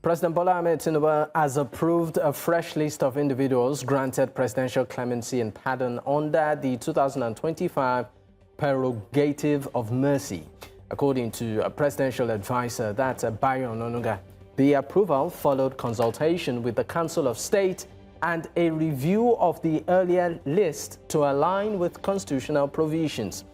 President Bola Ahmed Tinubu has approved a fresh list of individuals granted presidential clemency and pardon under the 2025 Prerogative of Mercy. According to a presidential advisor, that's Bayo Ononuga, the approval followed consultation with the Council of State and a review of the earlier list to align with constitutional provisions.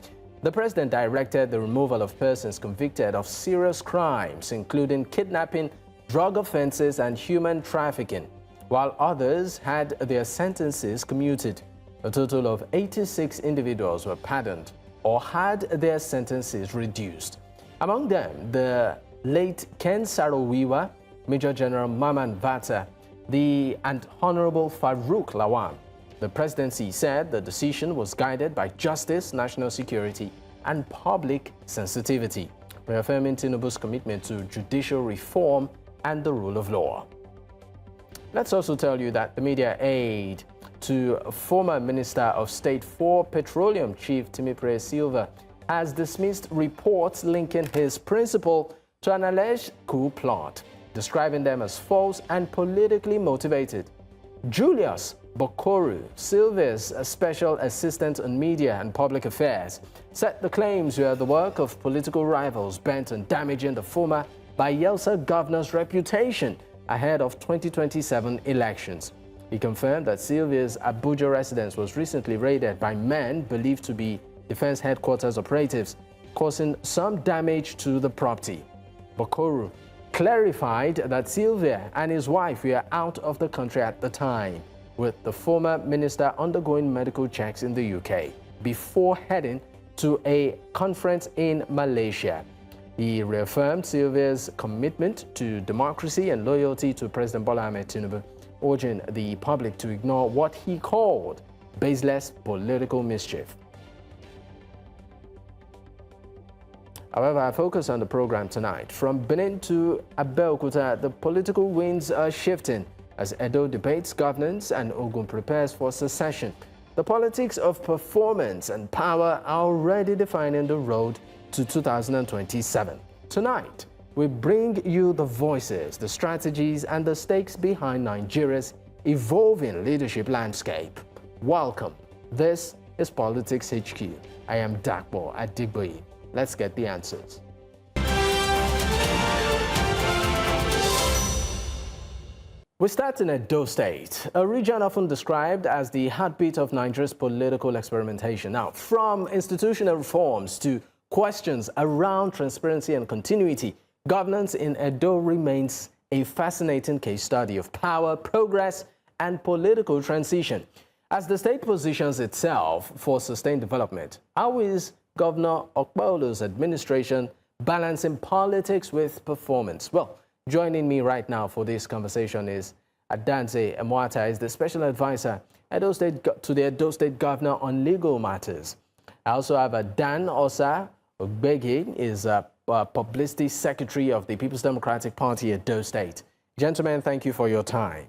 The president directed the removal of persons convicted of serious crimes, including kidnapping, drug offenses, and human trafficking, while others had their sentences commuted. A total of 86 individuals were pardoned or had their sentences reduced. Among them, the late Ken Saro-Wiwa, Major General Maman Vata, and Honorable Farouk Lawan. The presidency said the decision was guided by justice, national security, and public sensitivity, reaffirming Tinubu's commitment to judicial reform and the rule of law. Let's also tell you that the media aide to former Minister of State for Petroleum, Chief Timipre Sylva, has dismissed reports linking his principal to an alleged coup plot, describing them as false and politically motivated. Julius Bokoru, Sylva's special assistant on media and public affairs, said the claims were the work of political rivals bent on damaging the former Bayelsa governor's reputation ahead of 2027 elections. He confirmed that Sylva's Abuja residence was recently raided by men believed to be Defense Headquarters operatives, causing some damage to the property. Bokoru clarified that Sylva and his wife were out of the country at the time, with the former minister undergoing medical checks in the UK before heading to a conference in Malaysia. He reaffirmed Sylva's commitment to democracy and loyalty to President Bola Ahmed Tinubu, urging the public to ignore what he called baseless political mischief. However, I focus on the program tonight. From Benin to Abeokuta, the political winds are shifting as Edo debates governance and Ogun prepares for secession. The politics of performance and power are already defining the road to 2027. Tonight, we bring you the voices, the strategies, and the stakes behind Nigeria's evolving leadership landscape. Welcome. This is Politics HQ. I am Dakbo Adigboyi. Let's get the answers. We start in Edo State, a region often described as the heartbeat of Nigeria's political experimentation. Now, from institutional reforms to questions around transparency and continuity, governance in Edo remains a fascinating case study of power, progress, and political transition. As the state positions itself for sustained development, how is Governor Okpebholo's administration balancing politics with performance? Well, joining me right now for this conversation is Adaze Emwanta, is the special advisor to the Edo State Governor on legal matters. I also have Dan Osa Ogbegi, is a publicity secretary of the People's Democratic Party Edo State. Gentlemen, thank you for your time.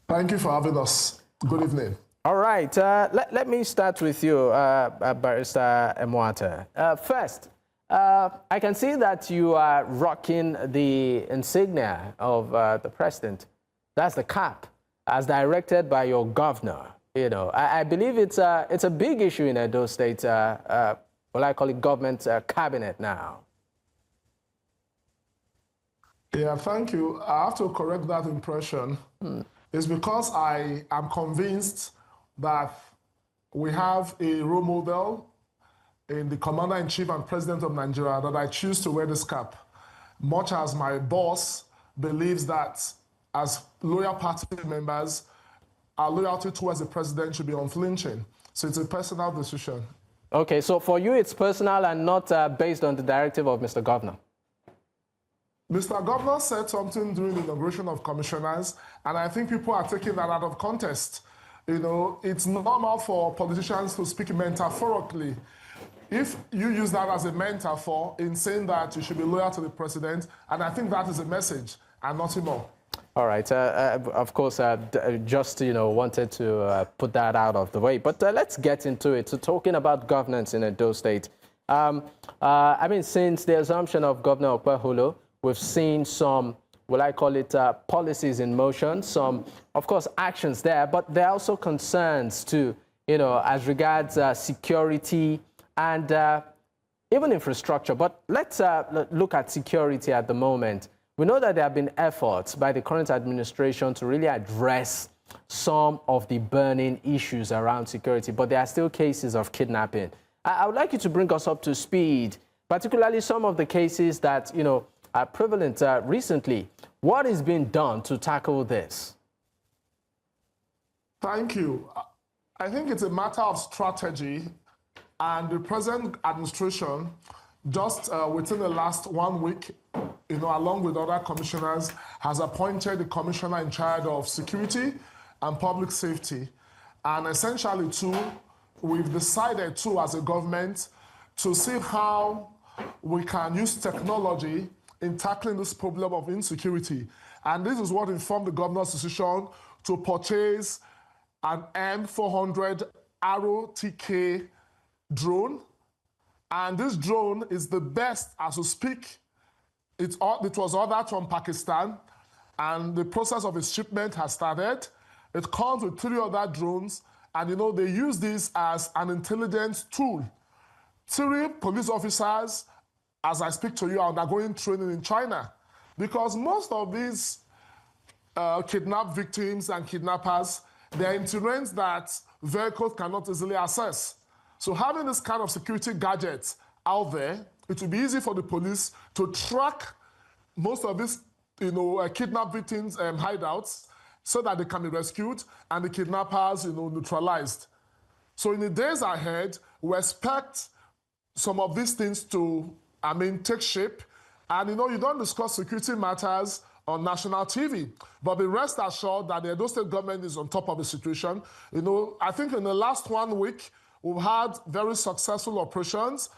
Thank you for having us. Good evening. All right, let me start with you, Barrister Emwanta. First, I can see that you are rocking the insignia of the president. That's the cap, as directed by your governor. You know, I believe it's a big issue in Edo State. Well, I call it government cabinet now. Yeah, thank you. I have to correct that impression. It's because I am convinced that we have a role model in the Commander-in-Chief and President of Nigeria that I choose to wear this cap, much as my boss believes that as loyal party members, our loyalty towards the president should be unflinching. So it's a personal decision. Okay, so for you it's personal and not based on the directive of Mr. Governor? Mr. Governor said something during the inauguration of commissioners, and I think people are taking that out of context. You know, it's normal for politicians to speak metaphorically. If you use that as a metaphor in saying that you should be loyal to the president, and I think that is a message and nothing more. All right. Of course, just, wanted to put that out of the way. But let's get into it. So talking about governance in Edo State, I mean, since the assumption of Governor Okpebholo, we've seen some will I call it, policies in motion, some, of course, actions there, but there are also concerns too, as regards security and even infrastructure. But let's look at security at the moment. We know that there have been efforts by the current administration to really address some of the burning issues around security, but there are still cases of kidnapping. I would like you to bring us up to speed, particularly some of the cases that, are prevalent recently. What is being done to tackle this? Thank you. I think it's a matter of strategy, and the present administration, just within the last 1 week, along with other commissioners, has appointed the commissioner in charge of security and public safety. And essentially, too, we've decided, too, as a government, to see how we can use technology in tackling this problem of insecurity. And this is what informed the governor's decision to purchase an M400 Arrow TK drone. And this drone is the best as we speak. It was ordered from Pakistan, and the process of its shipment has started. It comes with 3 other drones, and they use this as an intelligence tool. 3 police officers, as I speak to you, are undergoing training in China, because most of these kidnapped victims and kidnappers, they're in terrains that vehicles cannot easily access. So having this kind of security gadgets out there, it will be easy for the police to track most of these, kidnapped victims' hideouts, so that they can be rescued and the kidnappers, neutralized. So in the days ahead, we expect some of these things to, take shape. And you don't discuss security matters on national TV, but be rest assured that the Edo State government is on top of the situation. I think in the last 1 week, we've had very successful operations.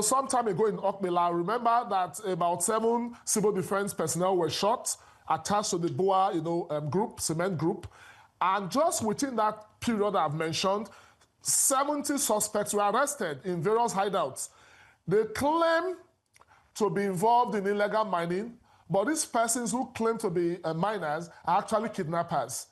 Some time ago in Okmila, remember that about 7 civil defense personnel were shot, attached to the BOA, group, cement group. And just within that period I've mentioned, 70 suspects were arrested in various hideouts. They claim to be involved in illegal mining, but these persons who claim to be miners are actually kidnappers.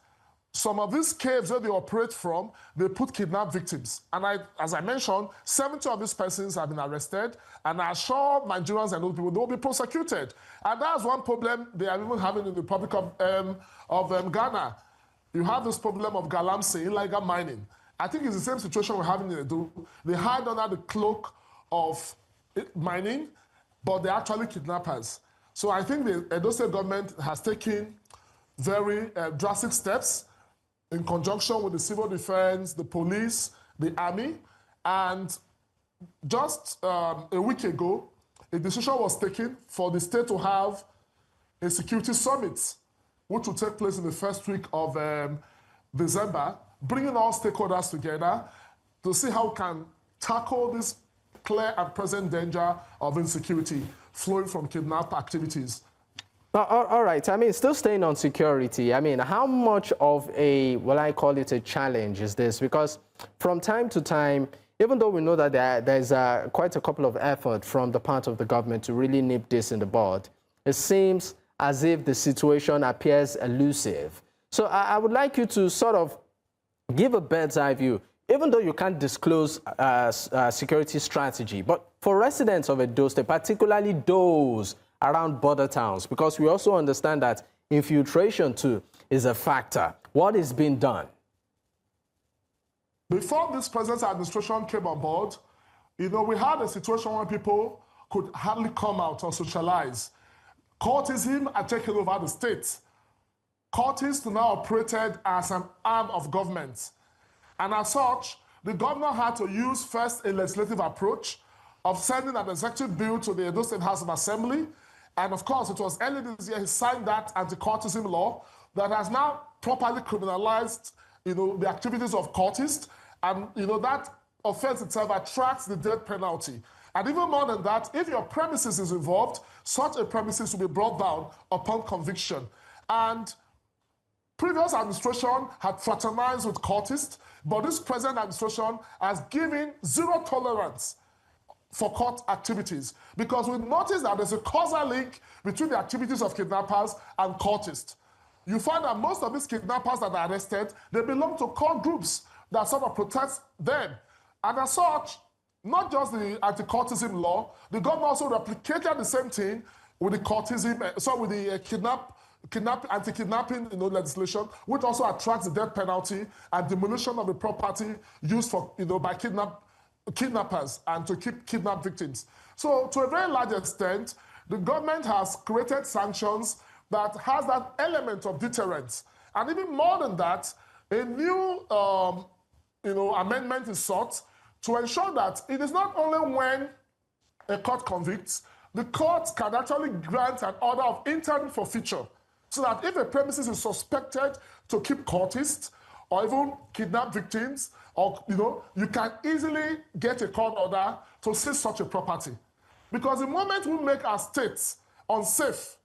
Some of these caves that they operate from, they put kidnapped victims. And as I mentioned, 70 of these persons have been arrested, and I assure Nigerians and those people, they will be prosecuted. And that's one problem they are even having in the Republic of Ghana. You have this problem of galamsey, illegal mining. I think it's the same situation we're having in Edo. They hide under the cloak of mining, but they're actually kidnappers. So I think the Edo State government has taken very drastic steps in conjunction with the civil defense, the police, the army. And just a week ago, a decision was taken for the state to have a security summit, which will take place in the first week of December, bringing all stakeholders together to see how we can tackle this clear and present danger of insecurity flowing from kidnap activities. All right. Still staying on security, how much of a, I call it a challenge is this? Because from time to time, even though we know that there's quite a couple of efforts from the part of the government to really nip this in the bud, it seems as if the situation appears elusive. So I would like you to sort of give a bird's eye view, even though you can't disclose security strategy, but for residents of Edo State, particularly those around border towns, because we also understand that infiltration too is a factor. What is being done? Before this present administration came on board, we had a situation where people could hardly come out or socialize. Cultism had taken over the state. Cultists now operated as an arm of government. And as such, the governor had to use first a legislative approach of sending an executive bill to the Edo State House of Assembly. And of course, it was early this year he signed that anti-cultism law that has now properly criminalized, the activities of cultists. And, that offense itself attracts the death penalty. And even more than that, if your premises is involved, such a premises will be brought down upon conviction. And previous administration had fraternized with cultists, but this present administration has given zero tolerance for court activities, because we notice that there's a causal link between the activities of kidnappers and cultists. You find that most of these kidnappers that are arrested, they belong to cult groups that sort of protect them. And as such, not just the anti-cultism law, the government also replicated the same thing with the cultism, with the anti-kidnapping legislation, which also attracts the death penalty and demolition of the property used for by kidnappers and to keep kidnapped victims. So to a very large extent, the government has created sanctions that has that element of deterrence. And even more than that, a new amendment is sought to ensure that it is not only when a court convicts, the court can actually grant an order of interim forfeiture, so that if a premises is suspected to keep cultists or even kidnap victims, or you can easily get a court order to seize such a property. Because the moment we make our states unsafe,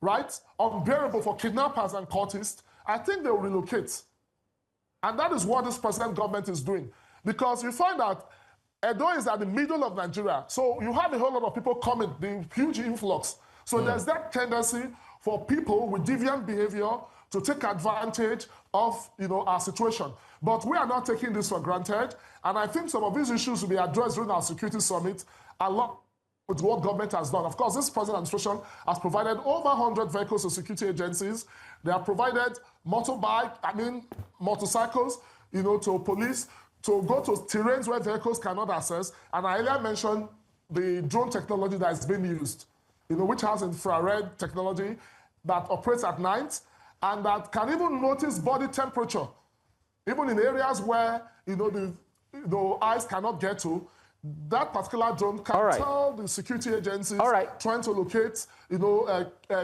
right, unbearable for kidnappers and cultists, I think they will relocate. And that is what this present government is doing. Because you find that Edo is at the middle of Nigeria. So you have a whole lot of people coming, the huge influx. So there's that tendency for people with deviant behavior to take advantage of our situation. But we are not taking this for granted. And I think some of these issues will be addressed during our security summit along with what government has done. Of course, this present administration has provided over 100 vehicles to security agencies. They have provided motorcycles, to police, to go to terrains where vehicles cannot access. And I earlier mentioned the drone technology that is being used, which has infrared technology that operates at night and that can even notice body temperature, even in areas where the eyes cannot get to. That particular drone can tell the security agencies trying to locate,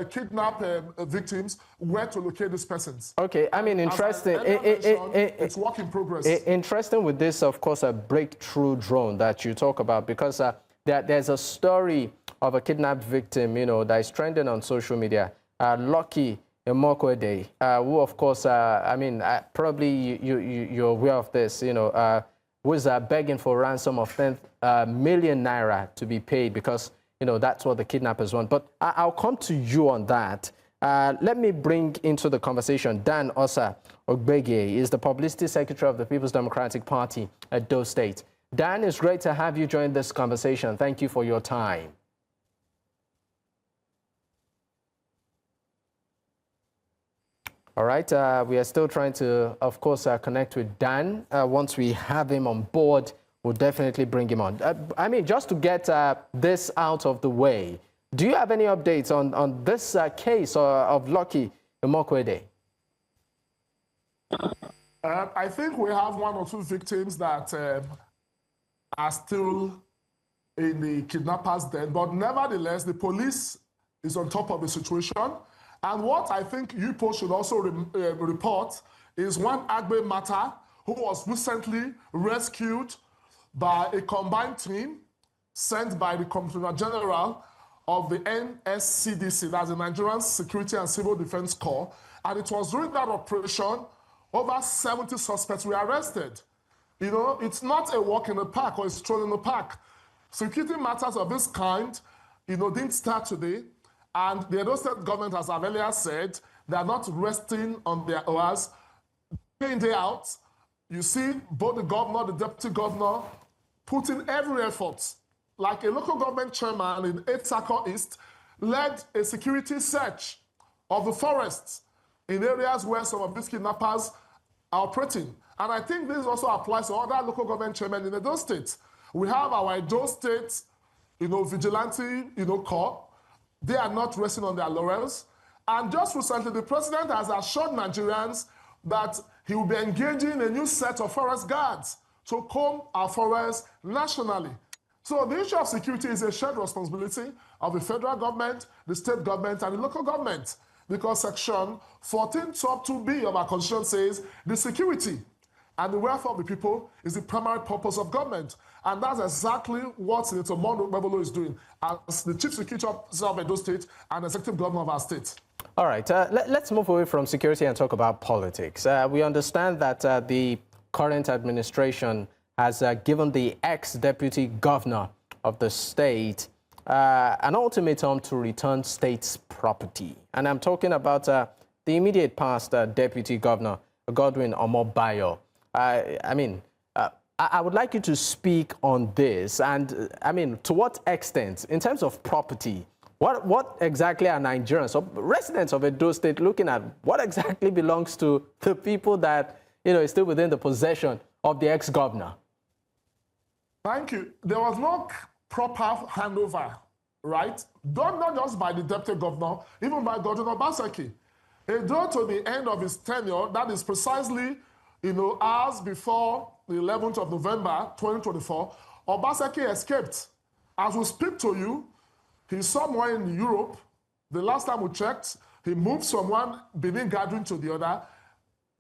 kidnap victims, where to locate these persons. Okay, I mean, interesting. It's work in progress. Interesting with this, of course, a breakthrough drone that you talk about, because there's a story of a kidnapped victim, that is trending on social media. Lucky Emokwede, who, of course, probably you're aware of this, was begging for ransom of 10 million naira to be paid because, that's what the kidnappers want. But I'll come to you on that. Let me bring into the conversation Dan Osa Ogbege, is the Publicity Secretary of the People's Democratic Party at Edo State. Dan, it's great to have you join this conversation. Thank you for your time. All right, we are still trying to, of course, connect with Dan. Once we have him on board, we'll definitely bring him on. Just to get this out of the way, do you have any updates on this case of Lucky Emokwede? I think we have one or two victims that are still in the kidnappers' den, but nevertheless, the police is on top of the situation. And what I think UPO should also report is one Agbe Mata who was recently rescued by a combined team sent by the Comptroller General of the NSCDC, that's the Nigerian Security and Civil Defense Corps. And it was during that operation, over 70 suspects were arrested. It's not a walk in the park or a stroll in the park. Security matters of this kind, didn't start today. And the Edo State government, as I've earlier said, they are not resting on their oars. Day in, day out, you see both the governor, the deputy governor, putting every effort. Like a local government chairman in 8 Circle East led a security search of the forests in areas where some of these kidnappers are operating. And I think this also applies to other local government chairmen in Edo State. We have our Edo State, vigilante, corps. They are not resting on their laurels. And just recently, the president has assured Nigerians that he will be engaging a new set of forest guards to comb our forests nationally. So the issue of security is a shared responsibility of the federal government, the state government, and the local government. Because Section 14(2)(b) of our Constitution says the security and the welfare of the people is the primary purpose of government. And that's exactly what Senator Mondo Bebolo is doing as the Chief Security Officer of Edo State and Executive Governor of our state. All right, let's move away from security and talk about politics. We understand that the current administration has given the ex-deputy governor of the state an ultimatum to return state's property. And I'm talking about the immediate past Deputy Governor Godwin Omobayo. I would like you to speak on this. And I mean, to what extent, in terms of property, what exactly are Nigerians or residents of Edo State looking at? What exactly belongs to the people that, is still within the possession of the ex-governor? Thank you. There was no proper handover, right? Not just by the deputy governor, even by Governor Obaseki. Edo, to the end of his tenure, that is precisely, hours before the 11th of November, 2024, Obaseki escaped. As we speak to you, he's somewhere in Europe. The last time we checked, he moved from one Benin gathering to the other.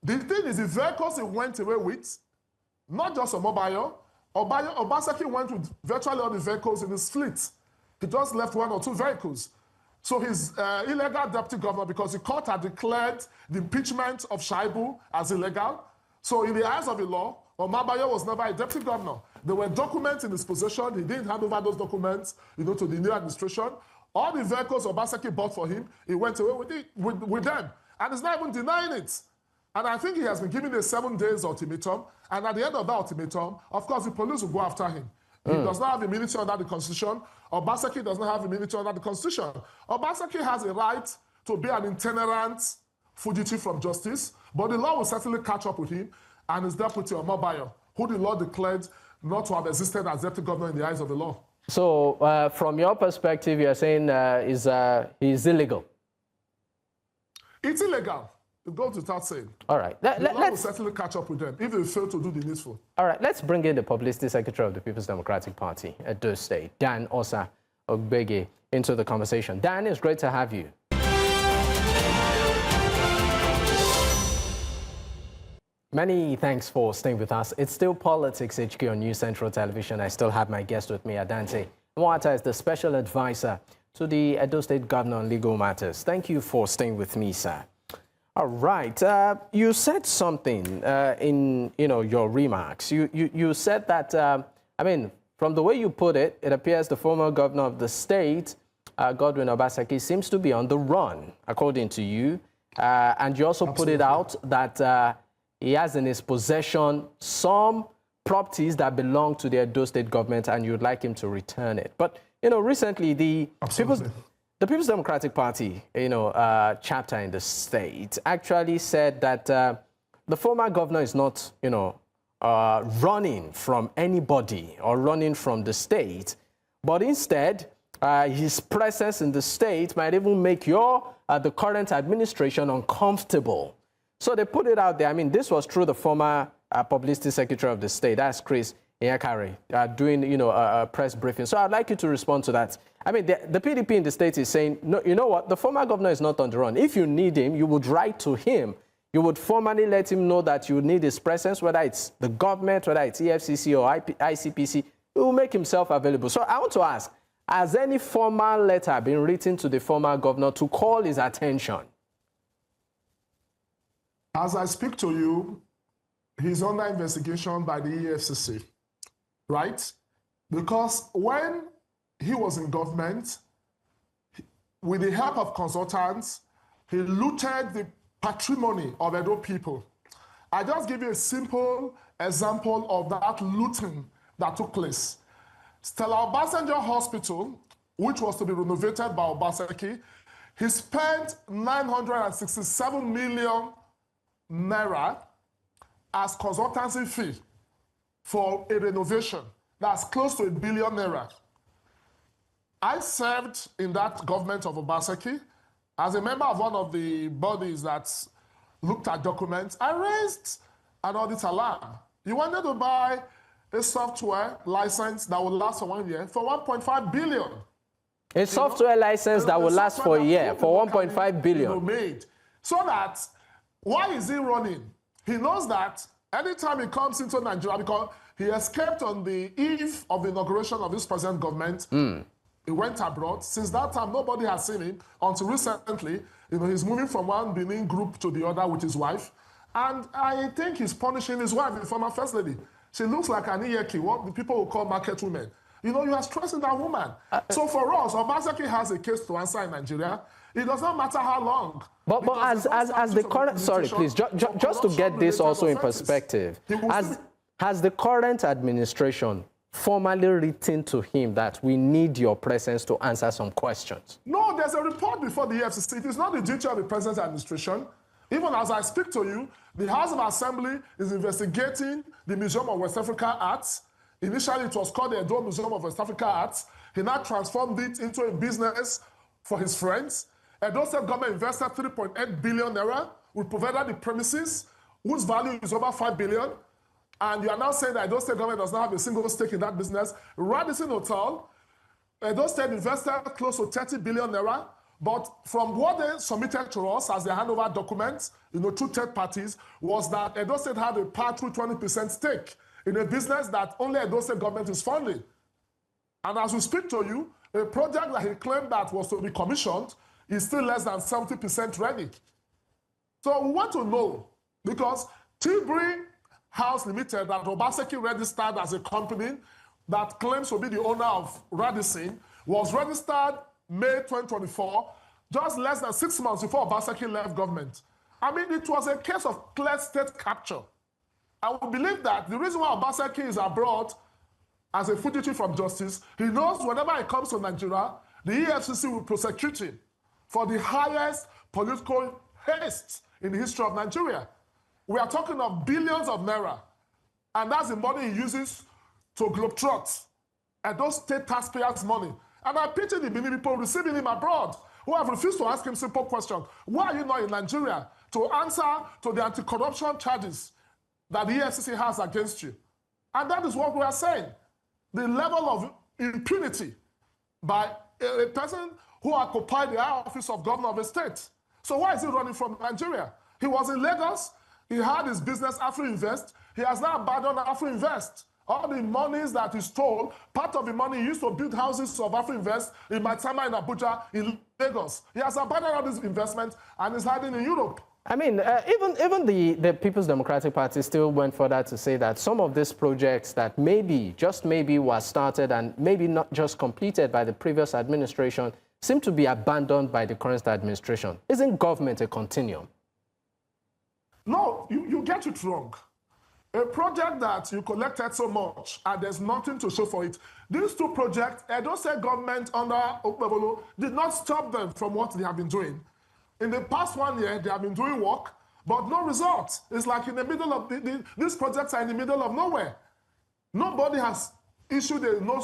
The thing is, the vehicles he went away with, not just Omobayo, Obaseki went with virtually all the vehicles in his fleet. He just left one or two vehicles. So he's illegal deputy governor because the court had declared the impeachment of Shaibu as illegal. So in the eyes of the law, Omobayo was never a deputy governor. There were documents in his possession. He didn't hand over those documents, to the new administration. All the vehicles Obaseki bought for him, he went away with them. And he's not even denying it. And I think he has been given a 7 days ultimatum. And at the end of that ultimatum, of course, the police will go after him. He does not have immunity under the Constitution. Obaseki does not have immunity under the Constitution. Obaseki has a right to be an itinerant fugitive from justice, but the law will certainly catch up with him and his deputy, Omobayo, who the law declared not to have existed as deputy governor in the eyes of the law. So, from your perspective, you're saying he's illegal? It's illegal. It goes without saying. All right. The law will certainly catch up with them if they fail to do the needful. All right. Let's bring in the Publicity Secretary of the People's Democratic Party, Edo State, Dan Osa Ogbege, into the conversation. Dan, it's great to have you. Many thanks for staying with us. It's still Politics HQ on News Central Television. I still have my guest with me, Adaze Emwanta, is the special advisor to the Edo State Governor on legal matters. Thank you for staying with me, sir. All right. You said something in your remarks. You said that from the way you put it, it appears the former governor of the state, Godwin Obaseki, seems to be on the run, according to you. And you also put it out that he has in his possession some properties that belong to the Edo State government, and you'd like him to return it. But recently the People's Democratic Party, chapter in the state actually said that the former governor is not, running from anybody or running from the state, but instead his presence in the state might even make the current administration uncomfortable. So they put it out there. I mean, this was through the former publicity secretary of the state, that's Chris Iyakare, doing, a press briefing. So I'd like you to respond to that. I mean, the PDP in the state is saying, no, you know what, the former governor is not on the run. If you need him, you would write to him. You would formally let him know that you need his presence, whether it's the government, whether it's EFCC or ICPC, he will make himself available. So I want to ask, has any formal letter been written to the former governor to call his attention? As I speak to you, he's under investigation by the EFCC, right? Because when he was in government, with the help of consultants, he looted the patrimony of Edo people. I just give you a simple example of that looting that took place. Stella Obasanjo Hospital, which was to be renovated by Obaseki, he spent 967 million naira as consultancy fee for a renovation. That's close to 1 billion naira. I served in that government of Obaseki as a member of one of the bodies that looked at documents. I raised an audit alarm. You wanted to buy a software license that will last for 1 year for 1.5 billion. A software license that will last for a year for 1.5 billion. Made. So that, why is he running? He knows that anytime he comes into Nigeria, because he escaped on the eve of the inauguration of this present government, he went abroad. Since that time, nobody has seen him until recently. He's moving from one Benin group to the other with his wife. And I think he's punishing his wife, the former first lady. She looks like an Iyeki, what the people will call market women. You know, you are stressing that woman. So for us, Obaseki has a case to answer in Nigeria. It does not matter how long. But as the current, sorry, please, just to get this also in perspective, has the current administration formally written to him that we need your presence to answer some questions? No, there's a report before the EFCC. It is not the duty of the president's administration. Even as I speak to you, the House of Assembly is investigating the Museum of West Africa Arts. Initially, it was called the Adaze Museum of West Africa Arts. He now transformed it into a business for his friends. Edo State government invested 3.8 billion naira. We provided the premises, whose value is over 5 billion. And you are now saying that Edo State government does not have a single stake in that business. Radisson Hotel, Edo State invested close to 30 billion naira. But from what they submitted to us as their handover documents, you know, through third parties, was that Edo State had a part-through 20% stake in a business that only Edo State government is funding. And as we speak to you, a project that he claimed that was to be commissioned is still less than 70% ready. So we want to know, because Tilbury House Limited, that Obaseki registered as a company that claims to be the owner of Radisson, was registered May 2024, just less than 6 months before Obaseki left government. I mean, it was a case of clear state capture. I would believe that the reason why Obaseki is abroad as a fugitive from justice, he knows whenever he comes to Nigeria, the EFCC will prosecute him for the highest political haste in the history of Nigeria. We are talking of billions of naira, and that's the money he uses to globetrot, and those state taxpayers' money. And I pity the many people receiving him abroad who have refused to ask him simple questions. Why are you not in Nigeria to answer to the anti-corruption charges that the EFCC has against you? And that is what we are saying. The level of impunity by a person who occupied the high office of governor of a state. So why is he running from Nigeria? He was in Lagos. He had his business Afro-Invest. He has now abandoned Afro-Invest. All the monies that he stole, part of the money he used to build houses of Afro-Invest in Maitama, in Abuja, in Lagos. He has abandoned all these investments and is hiding in Europe. I mean, even the People's Democratic Party still went further to say that some of these projects that maybe, just maybe, were started and maybe not just completed by the previous administration seem to be abandoned by the current administration. Isn't government a continuum? No, you get it wrong. A project that you collected so much and there's nothing to show for it. These two projects, Edo State government under Okpebolo did not stop them from what they have been doing. In the past 1 year, they have been doing work, but no results. It's like in the middle of, these projects are in the middle of nowhere. Nobody has issued a no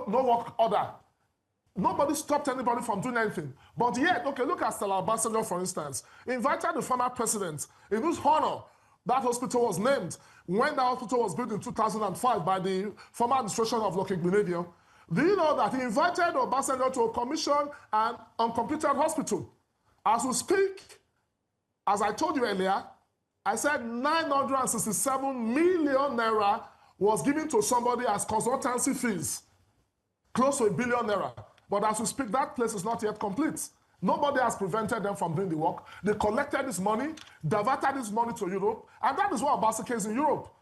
work order. Nobody stopped anybody from doing anything. But yet, okay, look at Stella Obasanjo, for instance. He invited the former president, in whose honor that hospital was named, when that hospital was built in 2005 by the former administration of Lucky Gbinevio. Do you know that he invited Obasanjo to a commission an uncompleted hospital? As we speak, as I told you earlier, I said 967 million naira was given to somebody as consultancy fees, close to 1 billion naira. But as we speak, that place is not yet complete. Nobody has prevented them from doing the work. They collected this money, diverted this money to Europe, and that is why Obaseki is in Europe.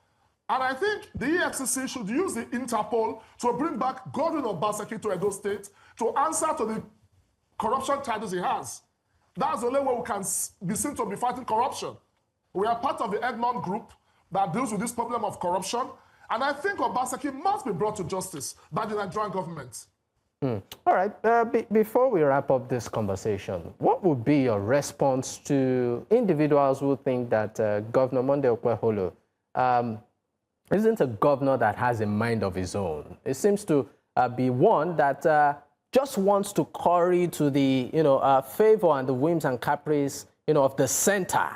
And I think the EFCC should use the Interpol to bring back Godwin Obaseki to Edo State to answer to the corruption charges he has. That's the only way we can be seen to be fighting corruption. We are part of the Egmont group that deals with this problem of corruption, and I think Obaseki must be brought to justice by the Nigerian government. All right, before we wrap up this conversation, what would be your response to individuals who think that Governor Monday Okpeholo isn't a governor that has a mind of his own? It seems to be one that just wants to curry to the favor and the whims and caprice of the center.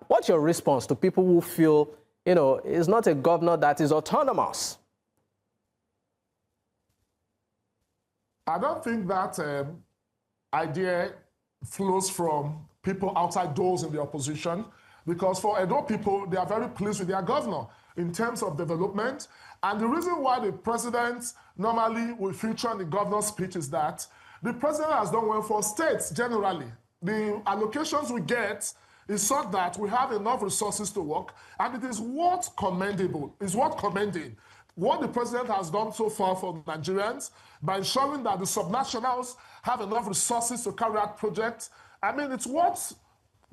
What's your response to people who feel is not a governor that is autonomous? I don't think that idea flows from people outside those in the opposition, because for Edo people, they are very pleased with their governor in terms of development. And the reason why the president normally will feature in the governor's speech is that the president has done well for states generally. The allocations we get is such that we have enough resources to work, and it is worth commending what the president has done so far for Nigerians by ensuring that the subnationals have enough resources to carry out projects, I mean, it's worth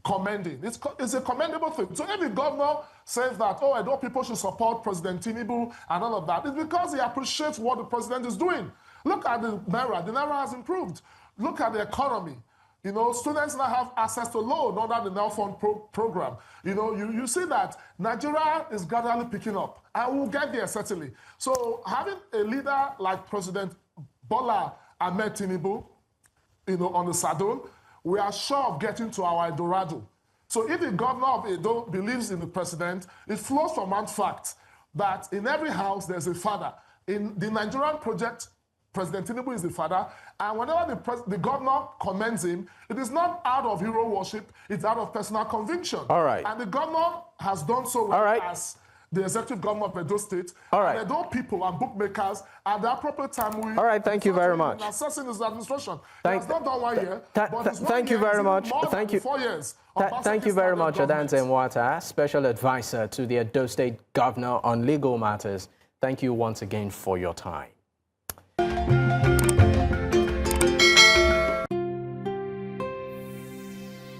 commending. It's a commendable thing. So if the governor says that, oh, I know people should support President Tinubu and all of that, it's because he appreciates what the president is doing. Look at the Naira. The Naira has improved. Look at the economy. You know, students now have access to loan under the Now Fund program. You know, you see that Nigeria is gradually picking up, and we'll get there certainly. So having a leader like President Bola Ahmed Tinubu, you know, on the saddle, we are sure of getting to our Eldorado. So if the governor of Edo believes in the president, it flows from one fact that in every house there's a father. In the Nigerian project, President Tinubu is the father, and whenever the governor commends him, it is not out of hero worship, it's out of personal conviction. All right. And the governor has done so well as the executive governor of Edo State. All right. And Edo people and bookmakers at the appropriate time will... All right, thank you very much. ...assessing his administration. He has not done 1 year, but his 1 thank you year very is much. more Thank than you. 4 years. Thank you very much, Adaze Emwanta, Special Advisor to the Edo State Governor on Legal Matters. Thank you once again for your time.